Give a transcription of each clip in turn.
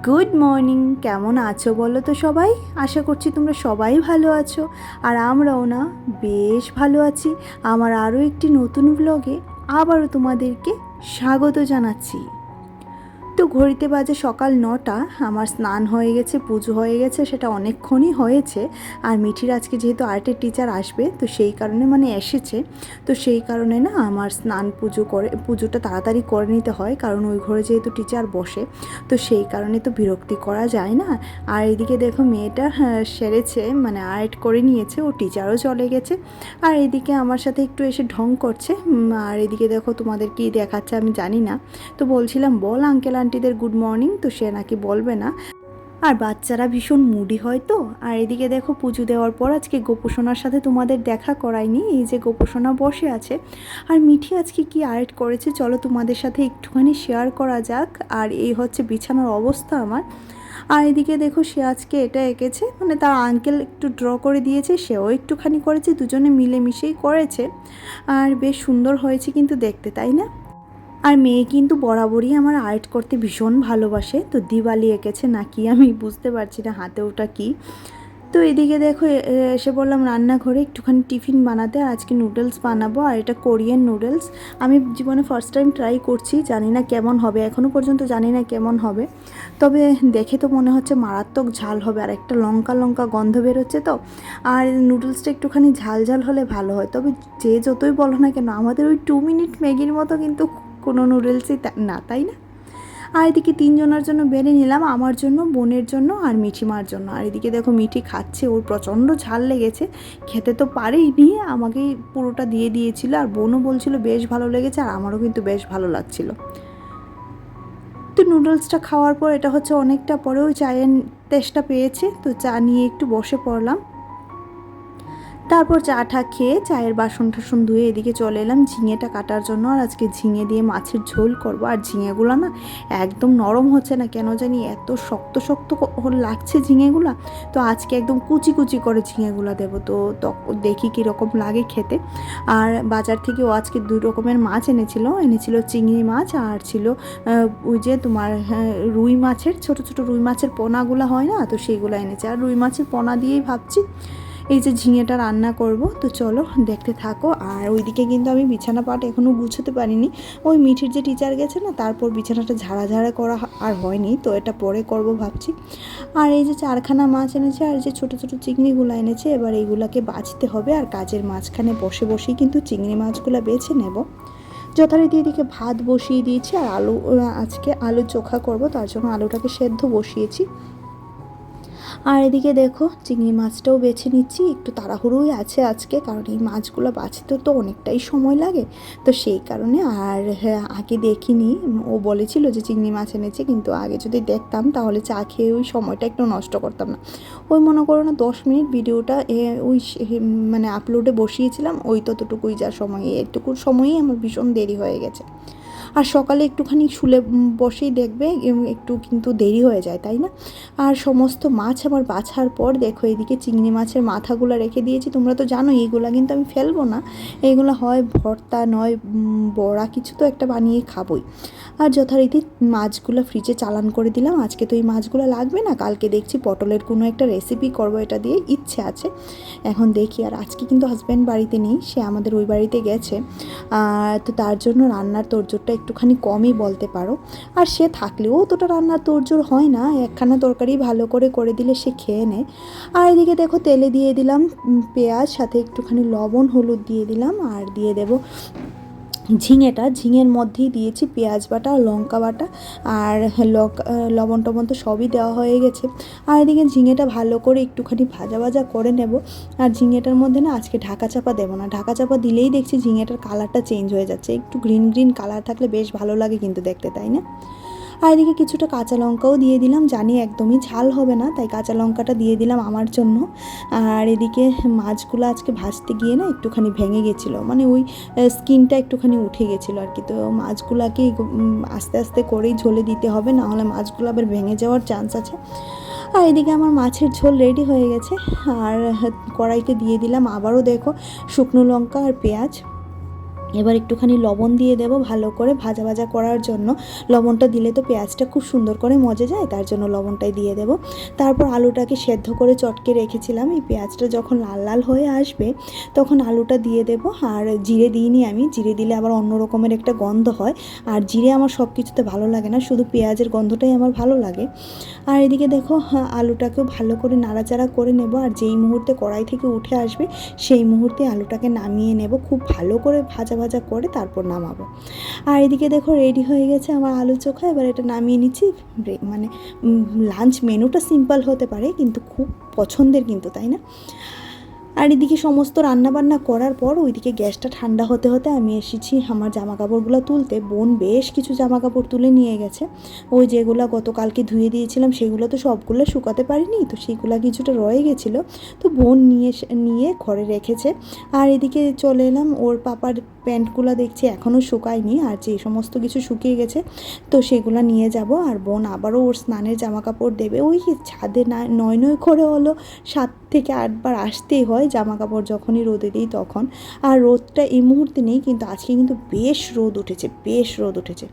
Good morning. কেমন আছো বলো তো সবাই? আশা করছি তোমরা সবাই ভালো আছো, আর আমরাও না বেশ ভালো আছি। আমার আরও একটি নতুন ব্লগে আবারও তোমাদেরকে স্বাগত জানাচ্ছি। তো ঘড়িতে বাজে সকাল 9টা। আমার স্নান হয়ে গেছে, পুজো হয়ে গেছে, সেটা অনেকক্ষণই হয়েছে। আর মিঠির আজকে যেহেতু আর্টের টিচার আসবে, তো সেই কারণে এসেছে, তো সেই কারণে না আমার স্নান পুজোটা তাড়াতাড়ি করে নিতে হয়, কারণ ওই ঘরে যেহেতু টিচার বসে, তো সেই কারণে তো বিরক্তি করা যায় না। আর এদিকে দেখো মেয়েটা সেরেছে, আর্ট করে নিয়েছে, ও টিচারও চলে গেছে। আর এদিকে আমার সাথে একটু এসে ঢং করছে। আর এদিকে দেখো তোমাদের কি দেখাচ্ছে আমি জানি না। তো বলছিলাম বল আঙ্কেল আন্টিদের গুড মর্নিং, তো সে নাকি বলবে না। আর বাচ্চারা ভীষণ মুডি হয় তো। আর এদিকে দেখো পুজো দেওয়ার পর আজকে গোপোষণার সাথে তোমাদের দেখা করায়নি, এই যে গোপোষণা বসে আছে। আর মিঠি আজকে কি আর্ট করেছে চলো তোমাদের সাথে একটুখানি শেয়ার করা যাক। আর এই হচ্ছে বিছানার অবস্থা আমার। আর এদিকে দেখো সে আজকে এটা এঁকেছে, তার আঙ্কেল একটু ড্র করে দিয়েছে, সেও একটুখানি করেছে, দুজনে মিলেমিশেই করেছে। আর বেশ সুন্দর হয়েছে কিন্তু দেখতে, তাই না? আর মেয়ে কিন্তু বরাবরই আমার আর্ট করতে ভীষণ ভালোবাসে। তো দিওয়ালি এঁকেছে নাকি আমি বুঝতে পারছি না হাতে ওটা কি। তো এদিকে দেখো এসে বললাম রান্নাঘরে একটুখানি টিফিন বানাতে। আর আজকে নুডলস বানাবো, আর এটা কোরিয়ান নুডলস। আমি জীবনে ফার্স্ট টাইম ট্রাই করছি, জানি না কেমন হবে, এখনও পর্যন্ত জানি না কেমন হবে। তবে দেখে তো মনে হচ্ছে মারাত্মক ঝাল হবে, আর একটা লঙ্কা লঙ্কা গন্ধ বেরোচ্ছে তো। আর নুডলসটা একটুখানি ঝাল ঝাল হলে ভালো হয়। তবে যে যতই বলো না কেন, আমাদের ওই 2 মিনিট ম্যাগির মতো কিন্তু কোনো নুডলসই না, তাই না? আর এদিকে 3জনের জন্য বেড়ে নিলাম, আমার জন্য, বোনের জন্য আর মিঠিমার জন্য। আর এদিকে দেখো মিঠি খাচ্ছে, ওর প্রচণ্ড ঝাল লেগেছে, খেতে তো পারেইনি, আমাকেই পুরোটা দিয়ে দিয়েছিল। আর বোনও বলছিল বেশ ভালো লেগেছে, আর আমারও কিন্তু বেশ ভালো লাগছিল। তো নুডলসটা খাওয়ার পর, এটা হচ্ছে অনেকটা পরেও চায়ের তেষ্টা পেয়েছে, তো চা নিয়ে একটু বসে পড়লাম। তারপর চা টা খেয়ে চায়ের বাসন টাসন ধুয়ে এদিকে চলে এলাম ঝিঙেটা কাটার জন্য। আর আজকে ঝিঙে দিয়ে মাছের ঝোল করব। আর ঝিঙেগুলো না একদম নরম হচ্ছে না, কেন জানি এত শক্ত শক্ত লাগছে ঝিঙেগুলা। তো আজকে একদম কুচি কুচি করে ঝিঙেগুলা দেবো, তো দেখি কীরকম লাগে খেতে। আর বাজার থেকে ও আজকে 2 রকমের মাছ এনেছিল চিংড়ি মাছ, আর ছিল ওই যে তোমার রুই মাছের, ছোট ছোট রুই মাছের পোনাগুলো হয় না, তো সেইগুলো এনেছে। আর রুই মাছের পোনা দিয়েই ভাবছি এই যে ঝিঙেটা রান্না করব। তো চলো দেখতে থাকো। আর ওইদিকে কিন্তু আমি বিছানা পাট এখনও গুছোতে পারিনি। ওই মিঠির যে টিচার গেছে না, তারপর বিছানাটা ঝাড়া ঝাড়া করা আর হয়নি, তো এটা পরে করব ভাবছি। আর এই যে 4খানা মাছ এনেছে, আর যে ছোটো ছোটো চিংড়িগুলো এনেছে, এবার এইগুলাকে বাছতে হবে। আর কাজের মাঝখানে বসে বসেই কিন্তু চিংড়ি মাছগুলো বেছে নেব। যথারীতি এদিকে ভাত বসিয়ে দিয়েছি, আর আজকে আলু চোখা করব, তার জন্য আলুটাকে সেদ্ধ বসিয়েছি। আর এদিকে দেখো চিংড়ি মাছটাও বেছে নিচ্ছি, একটু তাড়াহুড়োই আছে আজকে, কারণ এই মাছগুলো বাছতে তো অনেকটাই সময় লাগে, তো সেই কারণে। আর হ্যাঁ, আগে দেখিনি, ও বলেছিল যে চিংড়ি মাছ এনেছে, কিন্তু আগে যদি দেখতাম তাহলে চা খেয়ে ওই সময়টা একটু নষ্ট করতাম না। ওই মনে করো না 10 মিনিট ভিডিওটা ওই আপলোডে বসিয়েছিলাম, ওই ততটুকুই যা সময়, এটুকুর সময়ই আমার ভীষণ দেরি হয়ে গেছে। আর সকালে একটুখানি শুলে বসেই দেখবে একটু কিন্তু দেরি হয়ে যায়, তাই না? আর সমস্ত মাছ আবার বাছার পর দেখো এদিকে চিংড়ি মাছের মাথাগুলো রেখে দিয়েছি। তোমরা তো জানো এইগুলো কিন্তু আমি ফেলবো না, এইগুলো হয় ভর্তা নয় বড়া, কিছু তো একটা বানিয়ে খাবোই। আর যথারীতি মাছগুলো ফ্রিজে চালান করে দিলাম। আজকে তো এই মাছগুলো লাগবে না, কালকে দেখছি পটলের কোনো একটা রেসিপি করবো, এটা দিয়ে ইচ্ছে আছে, এখন দেখি। আর আজকে কিন্তু হাজব্যান্ড বাড়িতে নেই, সে আমাদের ওই বাড়িতে গেছে, তো তার জন্য রান্নার তোড়জোড়টা একটুখানি কমই বলতে পারো। আর সে থাকলেও অতটা রান্নার তোড়জোড় হয় না, একখানা তরকারি ভালো করে দিলে সে খেয়ে নেয়। আর এদিকে দেখো তেলে দিয়ে দিলাম পেঁয়াজ, সাথে একটুখানি লবণ হলুদ দিয়ে দিলাম, আর দিয়ে দেবো ঝিঙের মধ্যেই দিয়েছি পেঁয়াজ বাটা আর লঙ্কা বাটা, আর লবণ টবণ তো সবই দেওয়া হয়ে গেছে। আর এদিকে ঝিঙেটা ভালো করে একটুখানি ভাজা ভাজা করে নেব। আর ঝিঙেটার মধ্যে না আজকে ঢাকা চাপা দেবো না, ঢাকা চাপা দিলেই দেখছি ঝিঙেটার কালারটা চেঞ্জ হয়ে যাচ্ছে, একটু গ্রিন গ্রিন কালার থাকলে বেশ ভালো লাগে কিন্তু দেখতে, তাই না? আর এদিকে কিছুটা কাঁচা লঙ্কাও দিয়ে দিলাম, জানি একদমই ঝাল হবে না, তাই কাঁচা লঙ্কাটা দিয়ে দিলাম আমার জন্য। আর এদিকে মাছগুলো আজকে ভাজতে গিয়ে না একটুখানি ভেঙে গেছিলো, ওই স্কিনটা একটুখানি উঠে গেছিলো আর কি। তো মাছগুলোকে আস্তে আস্তে করেই ঝোলে দিতে হবে, নাহলে মাছগুলো আবার ভেঙে যাওয়ার চান্স আছে। আর এদিকে আমার মাছের ঝোল রেডি হয়ে গেছে। আর কড়াইতে দিয়ে দিলাম আবারও দেখো শুকনো লঙ্কা আর পেঁয়াজ, এবার একটুখানি লবণ দিয়ে দেবো ভালো করে ভাজা ভাজা করার জন্য। লবণটা দিলে তো পেঁয়াজটা খুব সুন্দর করে মজে যায়, তার জন্য লবণটাই দিয়ে দেবো। তারপর আলুটাকে সেদ্ধ করে চটকে রেখেছিলাম। এই পেঁয়াজটা যখন লাল লাল হয়ে আসবে তখন আলুটা দিয়ে দেবো। আর জিরে দিইনি আমি, জিরে দিলে আবার অন্য রকমের একটা গন্ধ হয়, আর জিরে আমার সব কিছুতে ভালো লাগে না, শুধু পেঁয়াজের গন্ধটাই আমার ভালো লাগে। আর এদিকে দেখো আলুটাকেও ভালো করে নাড়াচাড়া করে নেব, আর যেই মুহূর্তে কড়াই থেকে উঠে আসবে সেই মুহূর্তে আলুটাকে নামিয়ে নেব, খুব ভালো করে ভাজা ভাজা করে তারপর নামাবো। আর এদিকে দেখো রেডি হয়ে গেছে আমার আলু চোখা। এবার এটা নামিয়ে নিচ্ছি। মানে লাঞ্চ মেনুটা সিম্পল হতে পারে কিন্তু খুব পছন্দের কিন্তু, তাই না? আর এদিকে সমস্ত রান্নাবান্না করার পর ওইদিকে গ্যাসটা ঠান্ডা হতে হতে আমি এসেছি আমার জামা কাপড়গুলো তুলতে। বোন বেশ কিছু জামা কাপড় তুলে নিয়ে গেছে। ওই যেগুলো গতকালকে ধুয়ে দিয়েছিলাম সেগুলো তো সবগুলো শুকাতে পারিনি, তো সেইগুলো কিছুটা রয়ে গেছিলো, তো বোন নিয়ে ঘরে রেখেছে। আর এদিকে চলে এলাম, ওর পাপার প্যান্টগুলো দেখছি এখনও শুকায়নি, আর যে সমস্ত কিছু শুকিয়ে গেছে তো সেগুলো নিয়ে যাব। আর বোন আবারও ওর স্নানের জামা কাপড় দেবে। ওই ছাদে নয় করে হলো 7 থেকে 8 বার আসতেই হয় জামা কাপড় যখনই রোদে দিই তখন। আর রোদটা এই মুহূর্তে নেই, কিন্তু আজকে কিন্তু বেশ রোদ উঠেছে।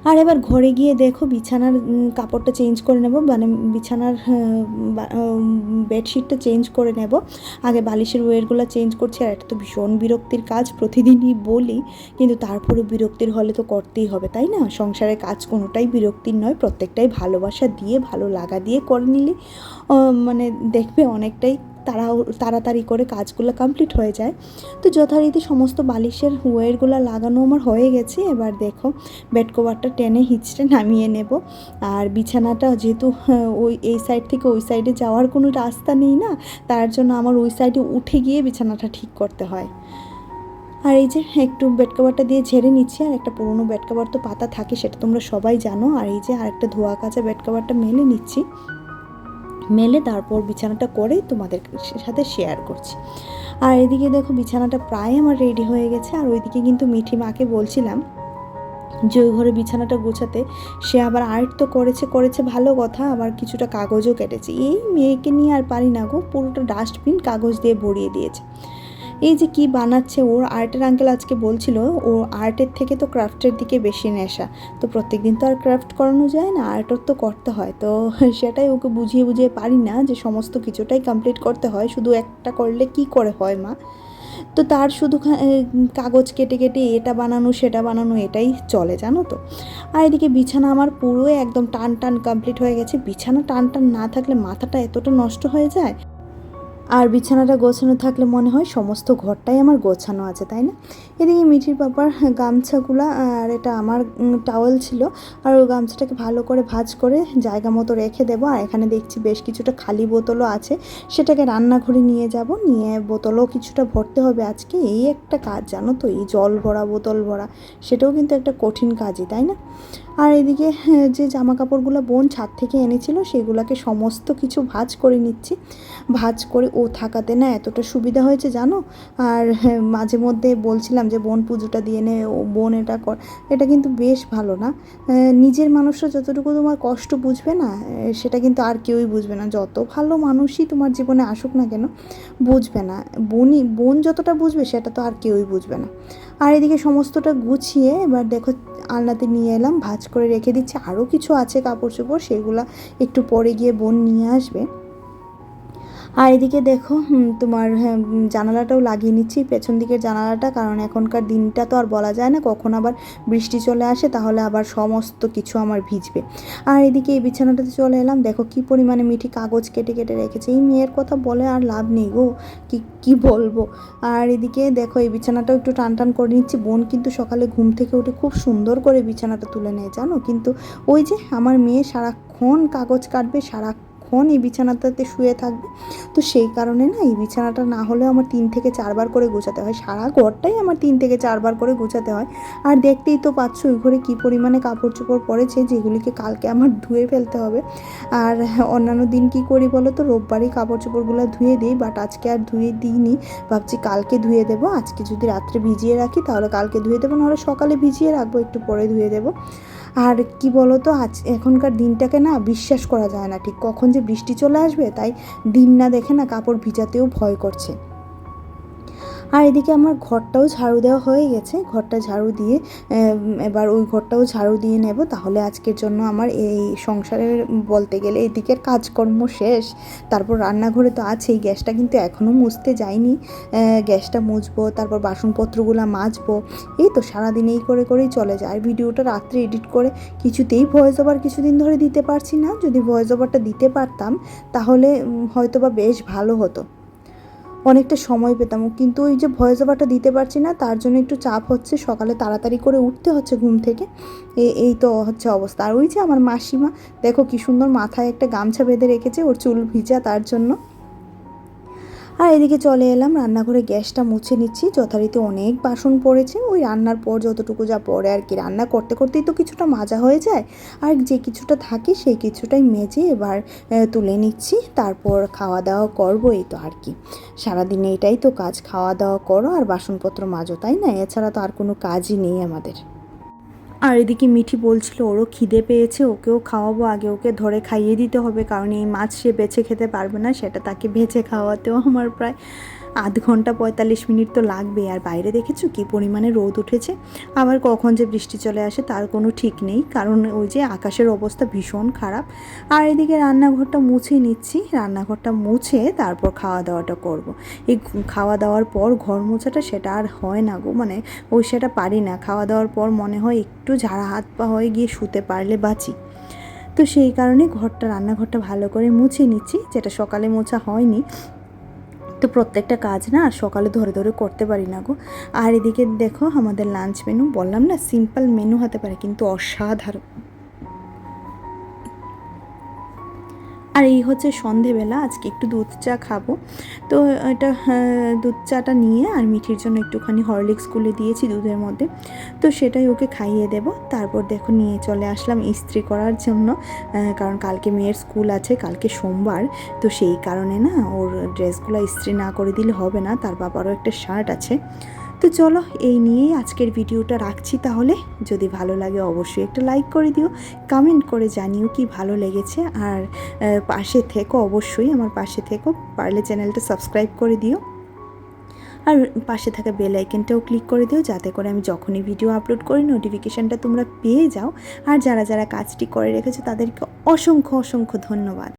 আর এবার ঘরে গিয়ে দেখো বিছানার কাপড়টা চেঞ্জ করে নেব, মানে বিছানার বেডশিটটা চেঞ্জ করে নেব। আগে বালিশের ওয়েরগুলো চেঞ্জ করছি, আর এটা তো ভীষণ বিরক্তির কাজ, প্রতিদিনই বলি, কিন্তু তারপরে বিরক্তির হলে তো করতেই হবে, তাই না? সংসারের কাজ কোনোটাই বিরক্তির নয়, প্রত্যেকটাই ভালোবাসা দিয়ে ভালো লাগা দিয়ে করে নিলে মানে দেখবে অনেকটাই তাড়াতাড়ি করে কাজগুলো কমপ্লিট হয়ে যায়। তো যথারীতি সমস্ত বালিশের ওয়্যারগুলো লাগানো আমার হয়ে গেছে। এবার দেখো বেড কভারটা টেনে হিঁচড়ে নামিয়ে নেব। আর বিছানাটা যেহেতু ওই এই সাইড থেকে ওই সাইডে যাওয়ার কোনো রাস্তা নেই না, তার জন্য আমার ওই সাইডে উঠে গিয়ে বিছানাটা ঠিক করতে হয়। আর এই যে একটু বেড কভারটা দিয়ে ঝেড়ে নিচ্ছি, আর একটা পুরোনো বেড কভার তো পাতা থাকে, সেটা তোমরা সবাই জানো। আর এই যে আরেকটা ধোয়া কাচা বেড কভারটা মেলে নিচ্ছি, মেলে তারপর বিছানাটা করে তোমাদের সাথে শেয়ার করছি। আর এদিকে দেখো বিছানাটা প্রায় আমার রেডি হয়ে গেছে। আর ওইদিকে কিন্তু মিঠি মাকে বলছিলাম যে ওই ঘরে বিছানাটা গোছাতে, সে আবার আর্ট তো করেছে ভালো কথা, আবার কিছুটা কাগজও কেটেছে। এই মেয়েকে নিয়ে আর পারি না গো, পুরোটা ডাস্টবিন কাগজ দিয়ে ভরিয়ে দিয়েছে। এই যে কি বানাচ্ছে, ওর আর্টের আঙ্কেল আজকে বলছিল ও আর্টের থেকে তো ক্রাফটের দিকে বেশি নেশা, তো প্রত্যেক দিন তো আর ক্রাফট করানো যায় না, আর্টও তো করতে হয়। তো সেটাই ওকে বুঝিয়ে পারি না যে সমস্ত কিছুটাই কমপ্লিট করতে হয়, শুধু একটা করলে কি করে হয় মা। তো তার শুধু কাগজ কেটে এটা বানানো সেটা বানানো এটাই চলে, জানো তো। আর এদিকে বিছানা আমার পুরোই একদম টান কমপ্লিট হয়ে গেছে। বিছানা টান না থাকলে মাথাটা এতটা নষ্ট হয়ে যায়, আর বিছানাটা গোছানো থাকলে মনে হয় সমস্ত ঘরটাই আমার গোছানো আছে, তাই না? এদিকে মিঠির পাপার গামছাগুলো, আর এটা আমার টাওয়েল ছিল, আর ওই গামছাটাকে ভালো করে ভাঁজ করে জায়গা মতো রেখে দেবো। আর এখানে দেখছি বেশ কিছুটা খালি বোতলও আছে, সেটাকে রান্নাঘরে নিয়ে যাব, নিয়ে বোতলও কিছুটা ভরতে হবে আজকে। এই একটা কাজ জানো তো, এই জল ভরা বোতল ভরা, সেটাও কিন্তু একটা কঠিন কাজই, তাই না? আর এদিকে যে জামা কাপড়গুলো বোন ছাদ থেকে এনেছিল সেগুলোকে সমস্ত কিছু ভাঁজ করে নিচ্ছি। ভাঁজ করে ও থাকাতে না এতটা সুবিধা হয়েছে জানো। আর মাঝে মধ্যে বলছিলাম যে বোন পুজোটা দিয়ে নে, ও বোন এটা কর, এটা কিন্তু বেশ ভালো না। নিজের মানুষরা যতটুকু তোমার কষ্ট বুঝবে না, সেটা কিন্তু আর কেউই বুঝবে না, যত ভালো মানুষই তোমার জীবনে আসুক না কেন বুঝবে না। বোন যতটা বুঝবে সেটা তো আর কেউই বুঝবে না। আর এদিকে সমস্তটা গুছিয়ে এবার দেখো আলনাতে নিয়ে এলাম, ভাঁজ করে রেখে দিচ্ছি। আরও কিছু আছে কাপড় চোপড়, সেগুলো একটু পরে গিয়ে বোন নিয়ে আসবে। আর এদিকে দেখো তোমার জানালাটাও লাগিয়ে নিচ্ছি, পেছন দিকের জানালাটা, কারণ এখনকার দিনটা তো আর বলা যায় না কখন আবার বৃষ্টি চলে আসে, তাহলে আবার সমস্ত কিছু আমার ভিজবে। আর এদিকে এই বিছানাটাতে চলে এলাম, দেখো কি পরিমাণে মিঠি কাগজ কেটে রেখেছে। এই মেয়ের কথা বলে আর লাভ নেই গো, কি বলবো। আর এদিকে দেখো এই বিছানাটাও একটু টান করে নিচ্ছি। বোন কিন্তু সকালে ঘুম থেকে উঠে খুব সুন্দর করে বিছানাটা তুলে নেয় জানো, কিন্তু ওই যে আমার মেয়ে সারাক্ষণ কাগজ কাটবে, সারাক্ষণ এই বিছানাটাতে শুয়ে থাকবে, তো সেই কারণে না এই বিছানাটা না হলেও আমার 3 থেকে 4 বার করে গোছাতে হয়, সারা ঘরটাই আমার 3 থেকে 4 বার করে গোছাতে হয়। আর দেখতেই তো পাচ্ছ ওই ঘরে কী পরিমাণে কাপড় চোপড় পড়েছে, যেগুলিকে কালকে আমার ধুয়ে ফেলতে হবে। আর অন্যান্য দিন কি করি বলো তো, রোববারই কাপড় চোপড়গুলো ধুয়ে দিই, বাট আজকে আর ধুয়ে দিইনি, ভাবছি কালকে ধুয়ে দেবো। আজকে যদি রাত্রে ভিজিয়ে রাখি তাহলে কালকে ধুয়ে দেবো, নাহলে সকালে ভিজিয়ে রাখবো, একটু পরে ধুয়ে দেবো। আর কি বলো তো, এখনকার দিনটাকে না বিশ্বাস করা যায় না ঠিক কখন যে বৃষ্টি চলে আসবে, তাই দিন না দেখে না কাপড় ভিজাতেও ভয় করছে। আর এদিকে আমার ঘরটাও ঝাড়ু দেওয়া হয়ে গেছে, ঘরটা ঝাড়ু দিয়ে এবার ওই ঘরটাও ঝাড়ু দিয়ে নেব, তাহলে আজকের জন্য আমার এই সংসারের বলতে গেলে এদিকের কাজকর্ম শেষ। তারপর রান্নাঘরে তো আছেই, গ্যাসটা কিন্তু এখনও মুছতে যাইনি, গ্যাসটা মুছবো, তারপর বাসনপত্রগুলো মাজবো, এই তো সারাদিন এই করে করেই চলে যায়। আর ভিডিওটা রাত্রে এডিট করে কিছুতেই ভয়েস ওভার কিছুদিন ধরে দিতে পারছি না, যদি ভয়েস ওভারটা দিতে পারতাম তাহলে হয়তো বা বেশ ভালো হতো, অনেকটা সময় পেতাম, কিন্তু ওই যে ভয়েস ওভারটা দিতে পারছি না তার জন্য একটু চাপ হচ্ছে, সকালে তাড়াতাড়ি করে উঠতে হচ্ছে ঘুম থেকে, এই তো হচ্ছে অবস্থা। আর ওই যে আমার মাসিমা দেখো কি সুন্দর মাথায় একটা গামছা বেঁধে রেখেছে, ওর চুল ভিজা তার জন্য। আর এদিকে চলে এলাম রান্নাঘরে, গ্যাসটা মুছে নিচ্ছি, যথারীতি অনেক বাসন পড়েছে, ওই রান্নার পর যতটুকু যা পড়ে আর কি, রান্না করতে করতেই তো কিছুটা মাজা হয়ে যায়, আর যে কিছুটা থাকে সেই কিছুটাই মেজে এবার তুলে নিচ্ছি, তারপর খাওয়া দাওয়া করবো, এই তো আর কি, সারাদিনে এটাই তো কাজ, খাওয়া দাওয়া করো আর বাসনপত্র মাজো, তাই না? এছাড়া তো আর কোনো কাজই নেই আমাদের। আর এদিকে মিঠি বলছিল ওরও খিদে পেয়েছে, ওকেও খাওয়াবো, আগে ওকে ধরে খাইয়ে দিতে হবে, কারণ এই মাছ সে বেছে খেতে পারবে না, সেটা তাকে ভেজে খাওয়াতেও আমার প্রায় আধ ঘন্টা 45 মিনিট তো লাগবে। আর বাইরে দেখেছো কী পরিমাণে রোদ উঠেছে, আবার কখন যে বৃষ্টি চলে আসে তার কোনো ঠিক নেই, কারণ ওই যে আকাশের অবস্থা ভীষণ খারাপ। আর এদিকে রান্নাঘরটা মুছে নিচ্ছি, রান্নাঘরটা মুছে তারপর খাওয়া দাওয়াটা করব। এই খাওয়া দাওয়ার পর ঘর মোছাটা সেটা আর হয় না গো, মানে ওই সেটা পারি না, খাওয়া দাওয়ার পর মনে হয় একটু ঝাড়া হাত পা হয়ে গিয়ে শুতে পারলে বাঁচি। তো সেই কারণে রান্নাঘরটা ভালো করে মুছে নিচ্ছি, যেটা সকালে মোছা হয়নি, তো প্রত্যেকটা কাজ না আর সকালে ধরে ধরে করতে পারি না গো। আর এদিকে দেখো আমাদের লাঞ্চ মেনু, বললাম না সিম্পল মেনু হতে পারে কিন্তু অসাধারণ। আর এই হচ্ছে সন্ধেবেলা, আজকে একটু দুধ চা খাবো, তো এটা দুধ চাটা নিয়ে আর মিঠির জন্য একটুখানি হরলিক্স গুলে দিয়েছি দুধের মধ্যে, তো সেটাই ওকে খাইয়ে দেব। তারপর দেখো নিয়ে চলে আসলাম ইস্ত্রি করার জন্য, কারণ কালকে মেয়ের স্কুল আছে, কালকে সোমবার, তো সেই কারণে না ওর ড্রেসগুলো ইস্ত্রি না করে দিলে হবে না, তার বাবারও একটা শার্ট আছে। তো চলো এই নিয়েই আজকের ভিডিওটা রাখছি তাহলে, যদি ভালো লাগে অবশ্যই একটা লাইক করে দিও, কমেন্ট করে জানিও কি ভালো লেগেছে, আর পাশে থেকো, অবশ্যই আমার পাশে থেকো, পারলে চ্যানেলটা সাবস্ক্রাইব করে দিও, আর পাশে থাকা বেল আইকনটাও ক্লিক করে দিও, যাতে করে আমি যখনই ভিডিও আপলোড করি নোটিফিকেশানটা তোমরা পেয়ে যাও। আর যারা যারা কাজটি করে রেখেছো তাদেরকে অসংখ্য অসংখ্য ধন্যবাদ।